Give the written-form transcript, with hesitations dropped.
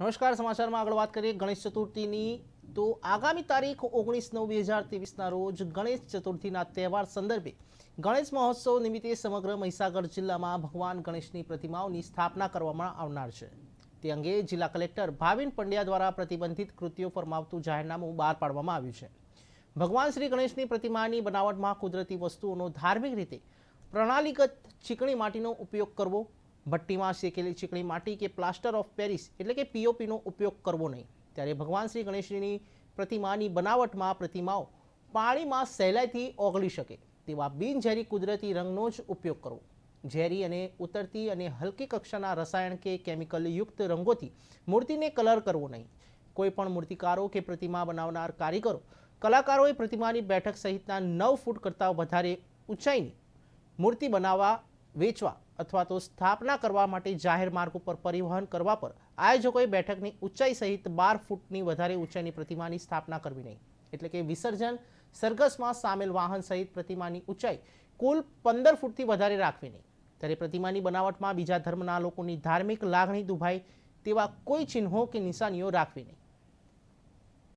નમસ્કાર. સમાચારમાં આગળ વાત કરીએ ગણેશ ચતુર્થીની. તો આગામી તારીખ 19/9/2023ના રોજ ગણેશ ચતુર્થીના તહેવાર સંદર્ભે ગણેશ મહોત્સવ નિમિત્તે સમગ્ર મહીસાગર જિલ્લામાં ભગવાન ગણેશની પ્રતિમાઓની સ્થાપના કરવામાં આવનાર છે. તે અંગે જિલ્લા કલેક્ટર ભાવિન પંડ્યા દ્વારા પ્રતિબંધિત કૃત્યો ફરમાવતું જાહેરનામું બહાર પાડવામાં આવ્યું છે. ભગવાન શ્રી ગણેશની પ્રતિમાની બનાવટમાં કુદરતી વસ્તુઓનો ધાર્મિક રીતે પ્રણાલીગત ચીકણી માટીનો ઉપયોગ કરવો, ભઠ્ઠીમાં શેકેલી ચીકણી માટી કે પ્લાસ્ટર ઓફ પેરિસ એટલે કે પીઓપીનો ઉપયોગ કરવો નહીં. ત્યારે ભગવાન શ્રી ગણેશની પ્રતિમાની બનાવટમાં પ્રતિમાઓ પાણીમાં સહેલાઈથી ઓગળી શકે તેવા બિનઝેરી કુદરતી રંગનો જ ઉપયોગ કરવો. ઝેરી અને ઉતરતી અને હલકી કક્ષાના રસાયણ કે કેમિકલ યુક્ત રંગોથી મૂર્તિને કલર કરવો નહીં. કોઈ પણ મૂર્તિકારો કે પ્રતિમા બનાવનાર કારીગરો કલાકારોએ પ્રતિમાની બેઠક સહિતના 9 ફૂટ કરતાં વધારે ઊંચાઈની મૂર્તિ બનાવવા, વેચવા અથવા તો સ્થાપના કરવા માટે જાહેર માર્ગ ઉપર પરિવહન કરવા પર આયોજકોએ બેઠકની ઊંચાઈ સહિત 12 ફૂટની વધારે ઊંચાઈની પ્રતિમાની સ્થાપના કરવી નહીં. એટલે કે વિસર્જન સરઘસમાં સામેલ વાહન સહિત પ્રતિમાની ઊંચાઈ કુલ 15 ફૂટથી વધારે રાખવી નહીં. ત્યારે પ્રતિમાની બનાવટમાં બીજા ધર્મના લોકોની ધાર્મિક લાગણી દુભાય તેવા કોઈ ચિહ્નો કે નિશાનીઓ રાખવી નહીં.